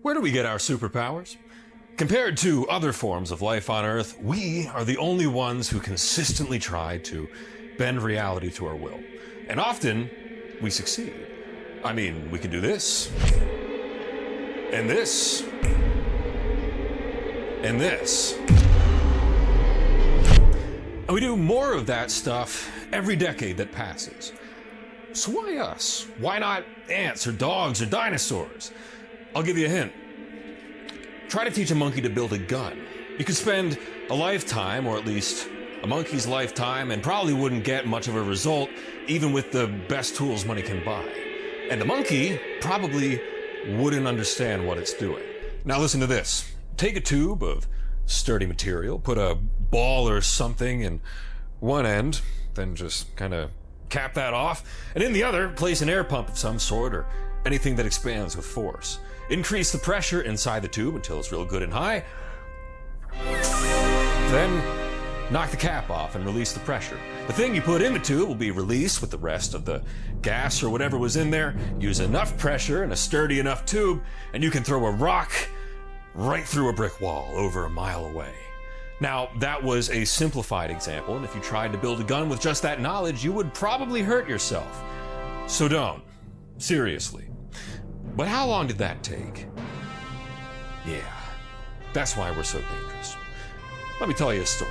Where do we get our superpowers? Compared to other forms of life on Earth, we are the only ones who consistently try to bend reality to our will. And often, we succeed. I mean, we can do this, and this, and this. And we do more of that stuff every decade that passes. So why us? Why not ants or dogs or dinosaurs? I'll give you a hint. Try to teach a monkey to build a gun. You could spend a lifetime, or at least a monkey's lifetime, and probably wouldn't get much of a result, even with the best tools money can buy. And the monkey probably wouldn't understand what it's doing. Now listen to this. Take a tube of sturdy material, put a ball or something in one end, then just kind of cap that off, and in the other, place an air pump of some sort or anything that expands with force. Increase the pressure inside the tube until it's real good and high. Then knock the cap off and release the pressure. The thing you put in the tube will be released with the rest of the gas or whatever was in there. Use enough pressure and a sturdy enough tube, and you can throw a rock right through a brick wall over a mile away. Now, that was a simplified example, and if you tried to build a gun with just that knowledge, you would probably hurt yourself. So don't. Seriously. But how long did that take? Yeah, that's why we're so dangerous. Let me tell you a story.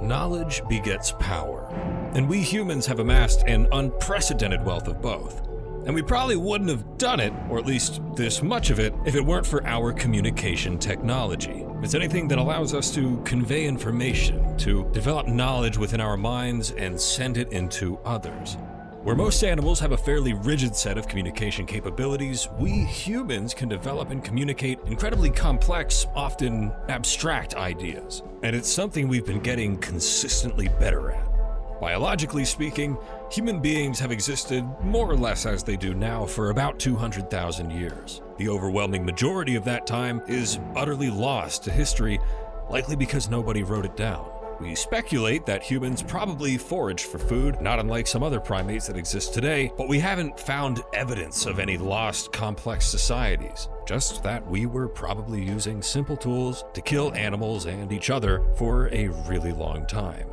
Knowledge begets power, and we humans have amassed an unprecedented wealth of both. And we probably wouldn't have done it, or at least this much of it, if it weren't for our communication technology. It's anything that allows us to convey information, to develop knowledge within our minds and send it into others. Where most animals have a fairly rigid set of communication capabilities, we humans can develop and communicate incredibly complex, often abstract ideas. And it's something we've been getting consistently better at. Biologically speaking, human beings have existed more or less as they do now for about 200,000 years. The overwhelming majority of that time is utterly lost to history, likely because nobody wrote it down. We speculate that humans probably foraged for food, not unlike some other primates that exist today, but we haven't found evidence of any lost, complex societies. Just that we were probably using simple tools to kill animals and each other for a really long time.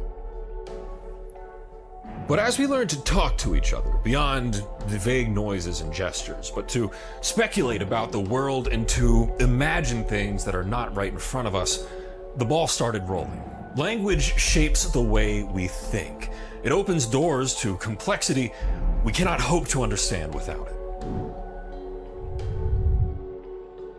But as we learn to talk to each other, beyond the vague noises and gestures, but to speculate about the world and to imagine things that are not right in front of us, the ball started rolling. Language shapes the way we think. It opens doors to complexity we cannot hope to understand without it.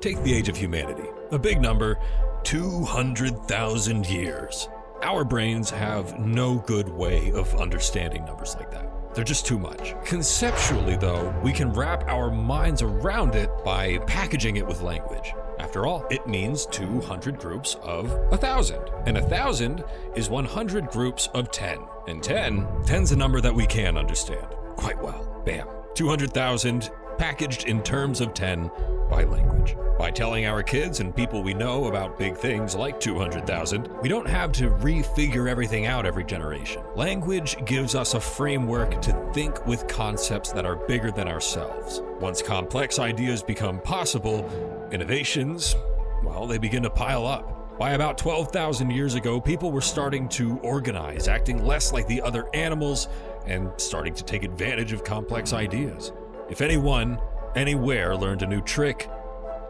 Take the age of humanity, a big number, 200,000 years. Our brains have no good way of understanding numbers like that. They're just too much. Conceptually, though, we can wrap our minds around it by packaging it with language. After all, it means 200 groups of 1,000. And 1,000 is 100 groups of 10. And 10's a number that we can understand quite well. Bam. 200,000 packaged in terms of 10 by language. By telling our kids and people we know about big things like 200,000, we don't have to refigure everything out every generation. Language gives us a framework to think with concepts that are bigger than ourselves. Once complex ideas become possible, innovations, well, they begin to pile up. By about 12,000 years ago, people were starting to organize, acting less like the other animals, and starting to take advantage of complex ideas. If anyone, anywhere learned a new trick,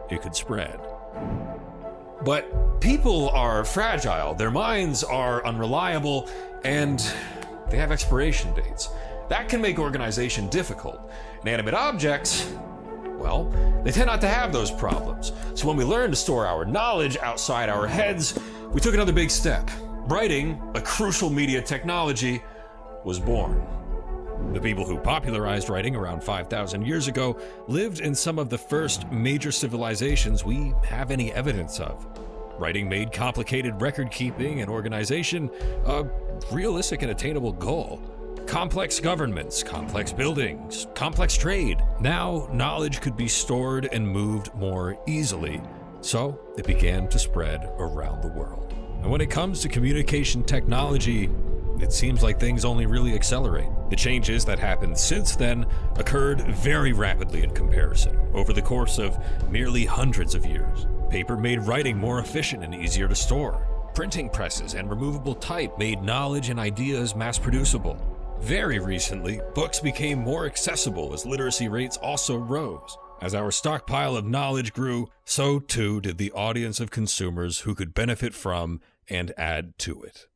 it could spread. But people are fragile, their minds are unreliable, and they have expiration dates. That can make organization difficult. Inanimate objects, well, they tend not to have those problems. So when we learned to store our knowledge outside our heads, we took another big step. Writing, a crucial media technology, was born. The people who popularized writing around 5,000 years ago lived in some of the first major civilizations we have any evidence of. Writing made complicated record-keeping and organization a realistic and attainable goal. Complex governments, complex buildings, complex trade. Now, knowledge could be stored and moved more easily, so it began to spread around the world. And when it comes to communication technology, it seems like things only really accelerate. The changes that happened since then occurred very rapidly in comparison, over the course of merely hundreds of years. Paper made writing more efficient and easier to store. Printing presses and removable type made knowledge and ideas mass-producible. Very recently, books became more accessible as literacy rates also rose. As our stockpile of knowledge grew, so too did the audience of consumers who could benefit from and add to it.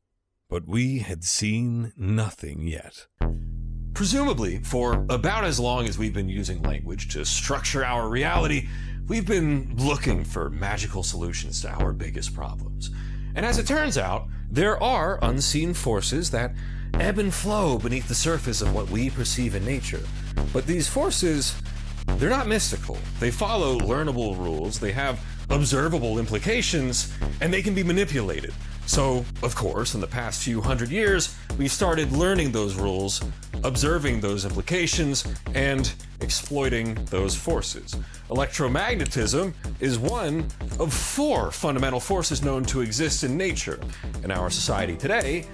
But we had seen nothing yet. Presumably, for about as long as we've been using language to structure our reality, we've been looking for magical solutions to our biggest problems. And as it turns out, there are unseen forces that ebb and flow beneath the surface of what we perceive in nature. But these forces, they're not mystical. They follow learnable rules, they have observable implications, and they can be manipulated. So, of course, in the past few hundred years, we started learning those rules, observing those implications, and exploiting those forces. Electromagnetism is one of 4 fundamental forces known to exist in nature. In our society today,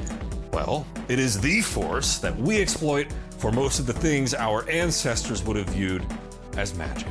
well, it is the force that we exploit for most of the things our ancestors would have viewed as magic.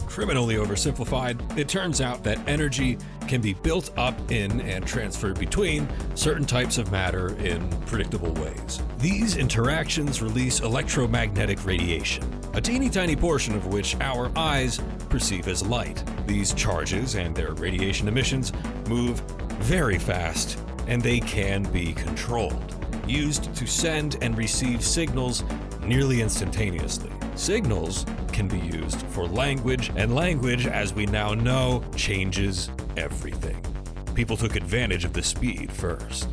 Criminally oversimplified, it turns out that energy can be built up in and transferred between certain types of matter in predictable ways. These interactions release electromagnetic radiation, a teeny tiny portion of which our eyes perceive as light. These charges and their radiation emissions move very fast, and they can be controlled, used to send and receive signals nearly instantaneously. Signals can be used for language, and language, as we now know, changes everything. People took advantage of the speed first.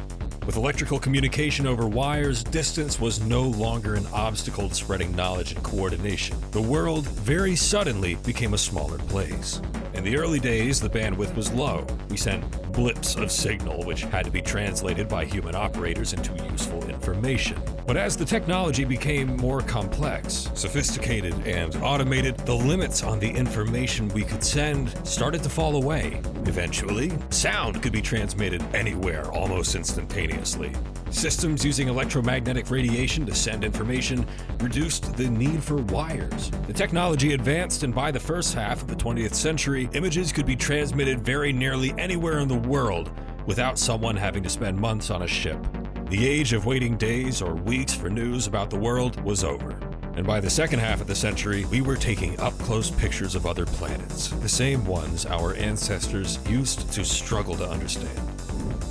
With electrical communication over wires, distance was no longer an obstacle to spreading knowledge and coordination. The world very suddenly became a smaller place. In the early days, the bandwidth was low. We sent blips of signal, which had to be translated by human operators into useful information. But as the technology became more complex, sophisticated, and automated, the limits on the information we could send started to fall away. Eventually, sound could be transmitted anywhere almost instantaneously. Systems using electromagnetic radiation to send information reduced the need for wires. The technology advanced, and by the first half of the 20th century, images could be transmitted very nearly anywhere in the world without someone having to spend months on a ship. The age of waiting days or weeks for news about the world was over. And by the second half of the century, we were taking up-close pictures of other planets, the same ones our ancestors used to struggle to understand.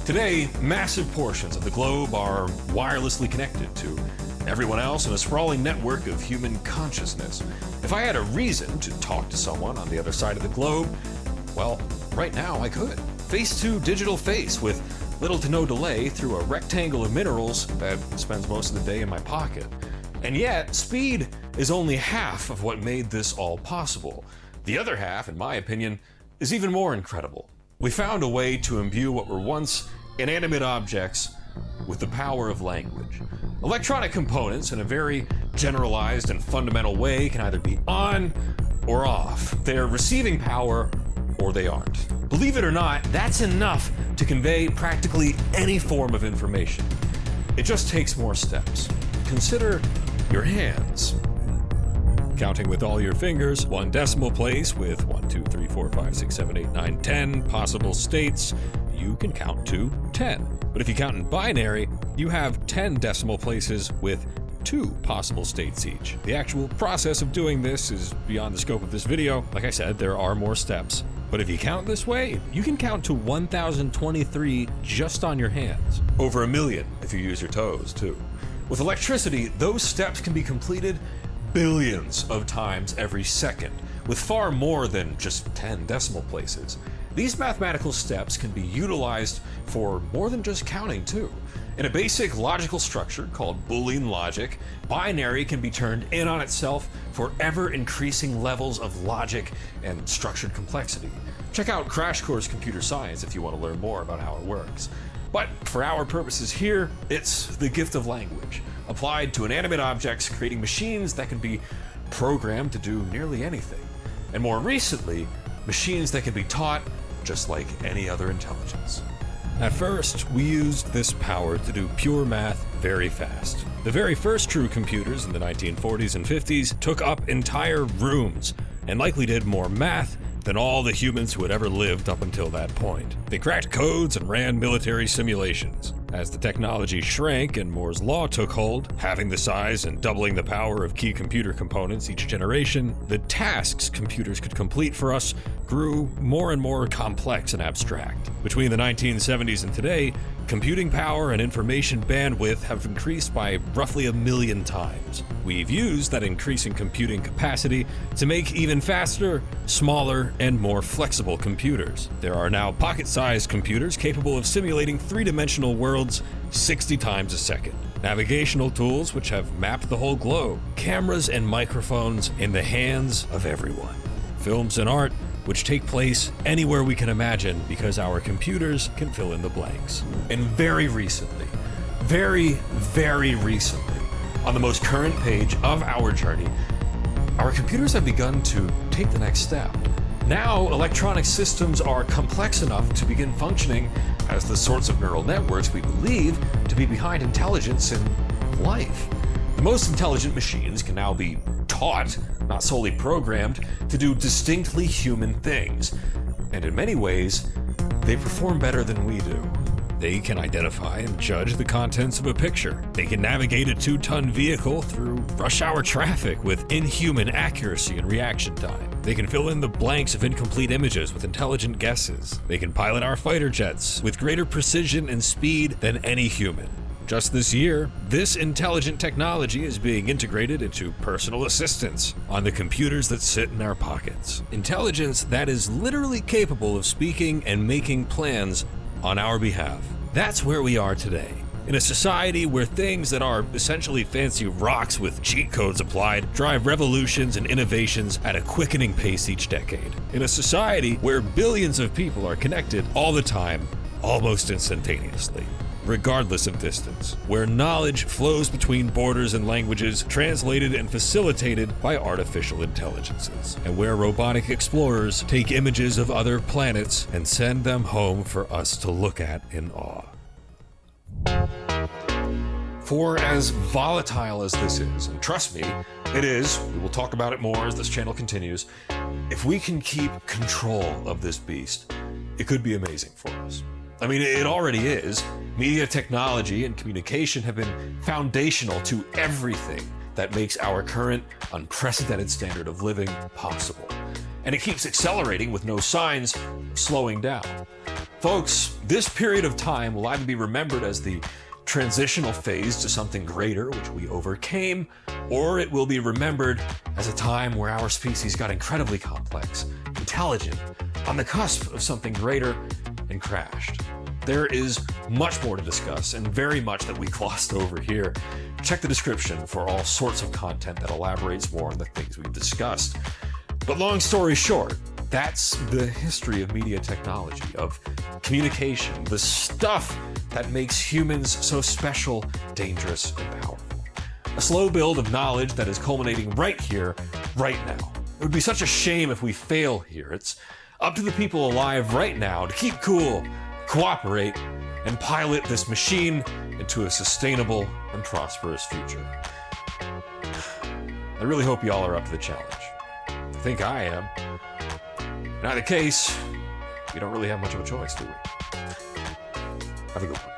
Today, massive portions of the globe are wirelessly connected to everyone else in a sprawling network of human consciousness. If I had a reason to talk to someone on the other side of the globe, well, right now I could. Face to digital face with little to no delay through a rectangle of minerals that spends most of the day in my pocket. And yet, speed is only half of what made this all possible. The other half, in my opinion, is even more incredible. We found a way to imbue what were once inanimate objects with the power of language. Electronic components, in a very generalized and fundamental way, can either be on or off. They're receiving power or they aren't. Believe it or not, that's enough to convey practically any form of information. It just takes more steps. Consider your hands. Counting with all your fingers, 1 decimal place with 1, 2, 3, 4, 5, 6, 7, 8, 9, 10 possible states, you can count to 10. But if you count in binary, you have 10 decimal places with 2 possible states each. The actual process of doing this is beyond the scope of this video. Like I said, there are more steps. But if you count this way, you can count to 1,023 just on your hands. Over 1 million if you use your toes, too. With electricity, those steps can be completed billions of times every second, with far more than just 10 decimal places. These mathematical steps can be utilized for more than just counting, too. In a basic logical structure called Boolean logic, binary can be turned in on itself for ever-increasing levels of logic and structured complexity. Check out Crash Course Computer Science if you want to learn more about how it works. But for our purposes here, it's the gift of language, applied to inanimate objects, creating machines that can be programmed to do nearly anything. And more recently, machines that can be taught just like any other intelligence. At first, we used this power to do pure math very fast. The very first true computers in the 1940s and 50s took up entire rooms and likely did more math than all the humans who had ever lived up until that point. They cracked codes and ran military simulations. As the technology shrank and Moore's law took hold, having the size and doubling the power of key computer components each generation, the tasks computers could complete for us grew more and more complex and abstract. Between the 1970s and today, computing power and information bandwidth have increased by roughly 1 million times. We've used that increasing computing capacity to make even faster, smaller, and more flexible computers. There are now pocket-sized computers capable of simulating three-dimensional worlds 60 times a second. Navigational tools which have mapped the whole globe. Cameras and microphones in the hands of everyone. Films and art which take place anywhere we can imagine because our computers can fill in the blanks. And very recently, very recently, on the most current page of our journey, our computers have begun to take the next step. Now, electronic systems are complex enough to begin functioning as the sorts of neural networks we believe to be behind intelligence in life. The most intelligent machines can now be taught, not solely programmed, to do distinctly human things. And in many ways, they perform better than we do. They can identify and judge the contents of a picture. They can navigate a 2-ton vehicle through rush hour traffic with inhuman accuracy and reaction time. They can fill in the blanks of incomplete images with intelligent guesses. They can pilot our fighter jets with greater precision and speed than any human. Just this year, this intelligent technology is being integrated into personal assistants on the computers that sit in our pockets. Intelligence that is literally capable of speaking and making plans on our behalf. That's where we are today. In a society where things that are essentially fancy rocks with cheat codes applied drive revolutions and innovations at a quickening pace each decade. In a society where billions of people are connected all the time, almost instantaneously, regardless of distance, where knowledge flows between borders and languages translated and facilitated by artificial intelligences, and where robotic explorers take images of other planets and send them home for us to look at in awe. For as volatile as this is, and trust me, it is, we will talk about it more as this channel continues, if we can keep control of this beast, it could be amazing for us. I mean, it already is. Media technology and communication have been foundational to everything that makes our current unprecedented standard of living possible. And it keeps accelerating with no signs of slowing down. Folks, this period of time will either be remembered as the transitional phase to something greater, which we overcame, or it will be remembered as a time where our species got incredibly complex, intelligent, on the cusp of something greater, and crashed. There is much more to discuss and very much that we glossed over here. Check the description for all sorts of content that elaborates more on the things we've discussed. But long story short, that's the history of media technology, of communication, the stuff that makes humans so special, dangerous, and powerful. A slow build of knowledge that is culminating right here, right now. It would be such a shame if we fail here. It's up to the people alive right now to keep cool, cooperate, and pilot this machine into a sustainable and prosperous future. I really hope y'all are up to the challenge. I think I am. In either case, we don't really have much of a choice, do we? Have a good one.